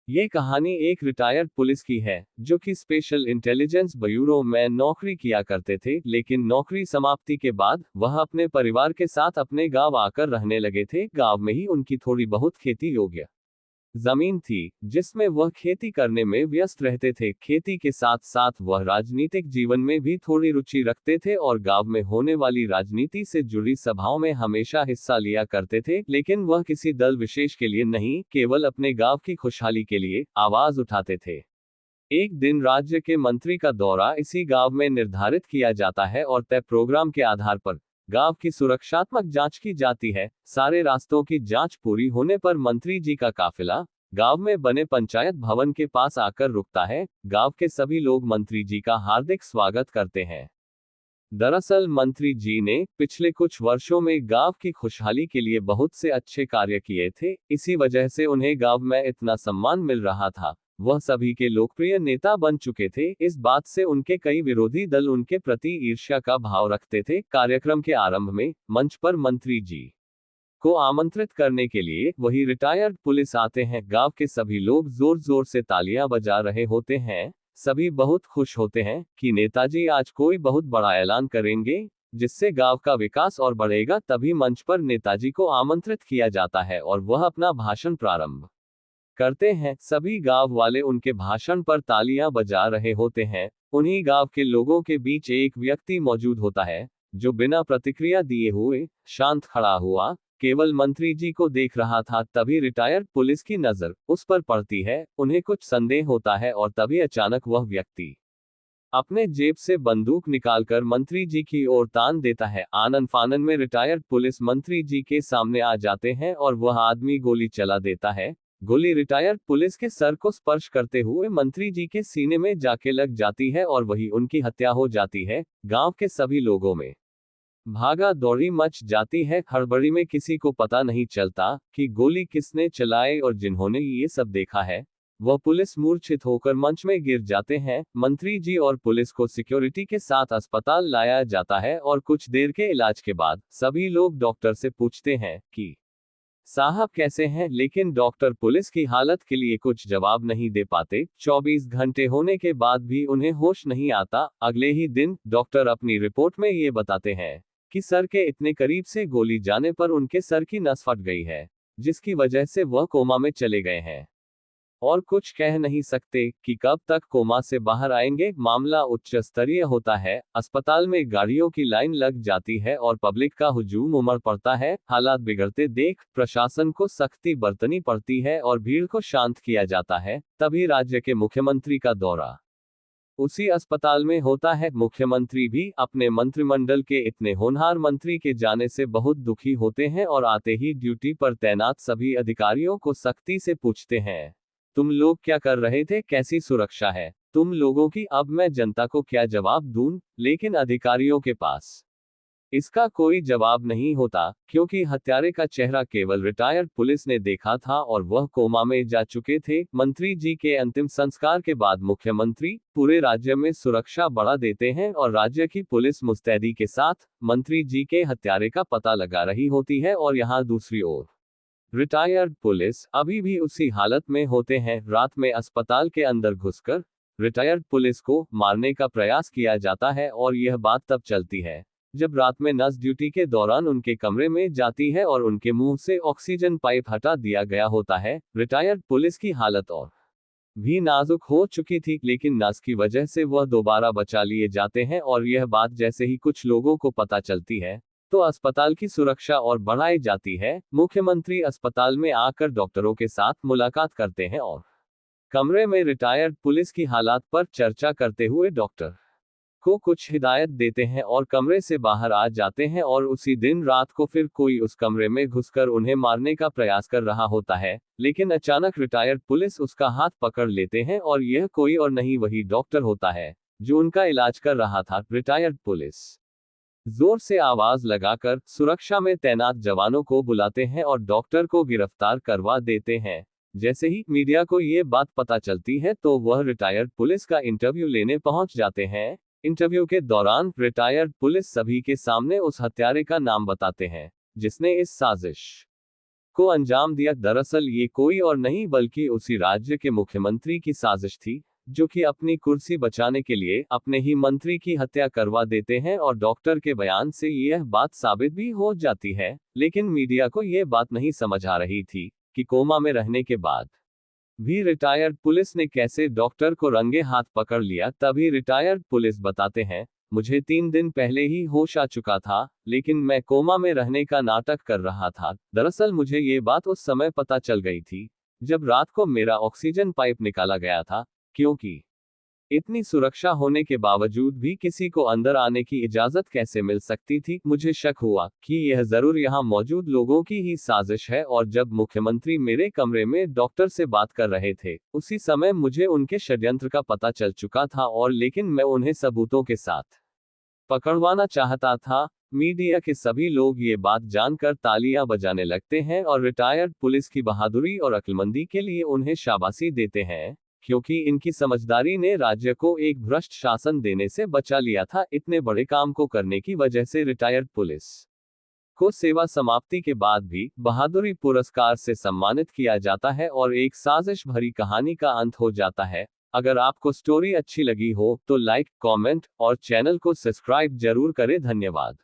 ये कहानी एक रिटायर्ड पुलिस की है, जो कि स्पेशल इंटेलिजेंस ब्यूरो में नौकरी किया करते थे, लेकिन नौकरी समाप्ति के बाद वह अपने परिवार के साथ अपने गांव आकर रहने लगे थे। गांव में ही उनकी थोड़ी बहुत खेती योग्य जमीन थी, जिसमें वह खेती करने में व्यस्त रहते थे। खेती के साथ साथ वह राजनीतिक जीवन में भी थोड़ी रुचि रखते थे और गांव में होने वाली राजनीति से जुड़ी सभाओं में हमेशा हिस्सा लिया करते थे, लेकिन वह किसी दल विशेष के लिए नहीं, केवल अपने गांव की खुशहाली के लिए आवाज उठाते थे। एक दिन राज्य के मंत्री का दौरा इसी गांव में निर्धारित किया जाता है और तय प्रोग्राम के आधार पर गांव की सुरक्षात्मक जांच की जाती है। सारे रास्तों की जांच पूरी होने पर मंत्री जी का काफिला गांव में बने पंचायत भवन के पास आकर रुकता है। गांव के सभी लोग मंत्री जी का हार्दिक स्वागत करते हैं। दरअसल मंत्री जी ने पिछले कुछ वर्षों में गांव की खुशहाली के लिए बहुत से अच्छे कार्य किए थे, इसी वजह से उन्हें गांव में इतना सम्मान मिल रहा था। वह सभी के लोकप्रिय नेता बन चुके थे। इस बात से उनके कई विरोधी दल उनके प्रति ईर्ष्या का भाव रखते थे। कार्यक्रम के आरंभ में मंच पर मंत्री जी को आमंत्रित करने के लिए वही रिटायर्ड पुलिस आते हैं। गांव के सभी लोग जोर जोर से तालियां बजा रहे होते हैं। सभी बहुत खुश होते हैं कि नेताजी आज कोई बहुत बड़ा ऐलान करेंगे, जिससे गांव का विकास और बढ़ेगा। तभी मंच पर नेताजी को आमंत्रित किया जाता है और वह अपना भाषण प्रारंभ करते हैं। सभी गांव वाले उनके भाषण पर तालियां बजा रहे होते हैं। उन्हीं गांव के लोगों के बीच एक व्यक्ति मौजूद होता है, जो बिना प्रतिक्रिया दिए हुए शांत खड़ा हुआ केवल मंत्री जी को देख रहा था। तभी रिटायर्ड पुलिस की नजर उस पर पड़ती है। उन्हें कुछ संदेह होता है और तभी अचानक वह व्यक्ति अपने जेब से बंदूक निकालकर मंत्री जी की ओर तान देता है। आनन फानन में रिटायर्ड पुलिस मंत्री जी के सामने आ जाते हैं और वह आदमी गोली चला देता है। गोली रिटायर्ड पुलिस के सर को स्पर्श करते हुए मंत्री जी के सीने में जाके लग जाती है और वही उनकी हत्या हो जाती है। गांव के सभी लोगों में भागा दौड़ी मच जाती है। हड़बड़ी में किसी को पता नहीं चलता कि गोली किसने चलाई और जिन्होंने ये सब देखा है, वह पुलिस मूर्छित होकर मंच में गिर जाते हैं। मंत्री जी और पुलिस को सिक्योरिटी के साथ अस्पताल लाया जाता है और कुछ देर के इलाज के बाद सभी लोग डॉक्टर से पूछते हैं कि साहब कैसे हैं, लेकिन डॉक्टर पुलिस की हालत के लिए कुछ जवाब नहीं दे पाते। 24 घंटे होने के बाद भी उन्हें होश नहीं आता। अगले ही दिन डॉक्टर अपनी रिपोर्ट में ये बताते हैं कि सर के इतने करीब से गोली जाने पर उनके सर की नस फट गई है, जिसकी वजह से वह कोमा में चले गए हैं और कुछ कह नहीं सकते कि कब तक कोमा से बाहर आएंगे। मामला उच्च स्तरीय होता है। अस्पताल में गाड़ियों की लाइन लग जाती है और पब्लिक का हुजूम उमड़ पड़ता है। हालात बिगड़ते देख प्रशासन को सख्ती बरतनी पड़ती है और भीड़ को शांत किया जाता है। तभी राज्य के मुख्यमंत्री का दौरा उसी अस्पताल में होता है। मुख्यमंत्री भी अपने मंत्रिमंडल के इतने होनहार मंत्री के जाने से बहुत दुखी होते हैं और आते ही ड्यूटी पर तैनात सभी अधिकारियों को सख्ती से पूछते हैं, तुम लोग क्या कर रहे थे, कैसी सुरक्षा है तुम लोगों की, अब मैं जनता को क्या जवाब दूं। लेकिन अधिकारियों के पास इसका कोई जवाब नहीं होता, क्योंकि हत्यारे का चेहरा केवल रिटायर्ड पुलिस ने देखा था और वह कोमा में जा चुके थे। मंत्री जी के अंतिम संस्कार के बाद मुख्यमंत्री पूरे राज्य में सुरक्षा बढ़ा देते हैं और राज्य की पुलिस मुस्तैदी के साथ मंत्री जी के हत्यारे का पता लगा रही होती है। और यहाँ दूसरी ओर रिटायर्ड पुलिस अभी भी उसी हालत में होते हैं। रात में अस्पताल के अंदर घुसकर रिटायर्ड पुलिस को मारने का प्रयास किया जाता है और यह बात तब चलती है जब रात में नर्स ड्यूटी के दौरान उनके कमरे में जाती है और उनके मुंह से ऑक्सीजन पाइप हटा दिया गया होता है। रिटायर्ड पुलिस की हालत और भी नाजुक हो चुकी थी, लेकिन नर्स की वजह से वह दोबारा बचा लिए जाते हैं और यह बात जैसे ही कुछ लोगों को पता चलती है तो अस्पताल की सुरक्षा और बढ़ाई जाती है। मुख्यमंत्री अस्पताल में आकर डॉक्टरों के साथ मुलाकात करते हैं और कमरे में रिटायर्ड पुलिस की हालात पर चर्चा करते हुए डॉक्टर को कुछ हिदायत देते हैं और कमरे से बाहर आ जाते हैं। और उसी दिन रात को फिर कोई उस कमरे में घुसकर उन्हें मारने का प्रयास कर रहा होता है, लेकिन अचानक रिटायर्ड पुलिस उसका हाथ पकड़ लेते हैं और यह कोई और नहीं वही डॉक्टर होता है जो उनका इलाज कर रहा था। रिटायर्ड पुलिस जोर से आवाज लगाकर सुरक्षा में तैनात जवानों को बुलाते हैं और डॉक्टर को गिरफ्तार करवा देते हैं। जैसे ही मीडिया को ये बात पता चलती है तो वह रिटायर्ड पुलिस का इंटरव्यू लेने पहुंच जाते हैं। इंटरव्यू के दौरान रिटायर्ड पुलिस सभी के सामने उस हत्यारे का नाम बताते हैं जिसने इस साजिश को अंजाम दिया। दरअसल ये कोई और नहीं बल्कि उसी राज्य के मुख्यमंत्री की साजिश थी, जो कि अपनी कुर्सी बचाने के लिए अपने ही मंत्री की हत्या करवा देते हैं, और डॉक्टर के बयान से यह बात साबित भी हो जाती है। लेकिन मीडिया को यह बात नहीं समझ आ रही थी कि कोमा में रहने के बाद भी रिटायर्ड पुलिस ने कैसे डॉक्टर को रंगे हाथ पकड़ लिया। तभी रिटायर्ड पुलिस बताते हैं, मुझे 3 दिन पहले ही होश आ चुका था, लेकिन मैं कोमा में रहने का नाटक कर रहा था। दरअसल मुझे ये बात उस समय पता चल गई थी जब रात को मेरा ऑक्सीजन पाइप निकाला गया था, क्योंकि इतनी सुरक्षा होने के बावजूद भी किसी को अंदर आने की इजाजत कैसे मिल सकती थी। मुझे शक हुआ कि यह जरूर यहाँ मौजूद लोगों की ही साजिश है, और जब मुख्यमंत्री मेरे कमरे में डॉक्टर से बात कर रहे थे, उसी समय मुझे उनके षड्यंत्र का पता चल चुका था, और लेकिन मैं उन्हें सबूतों के साथ पकड़वाना चाहता था। मीडिया के सभी लोग ये बात जानकर तालियां बजाने लगते हैं और रिटायर्ड पुलिस की बहादुरी और अक्लमंदी के लिए उन्हें शाबाशी देते हैं, क्योंकि इनकी समझदारी ने राज्य को एक भ्रष्ट शासन देने से बचा लिया था। इतने बड़े काम को करने की वजह से रिटायर्ड पुलिस को सेवा समाप्ति के बाद भी बहादुरी पुरस्कार से सम्मानित किया जाता है, और एक साजिश भरी कहानी का अंत हो जाता है। अगर आपको स्टोरी अच्छी लगी हो तो लाइक, कमेंट और चैनल को सब्सक्राइब जरूर करें। धन्यवाद।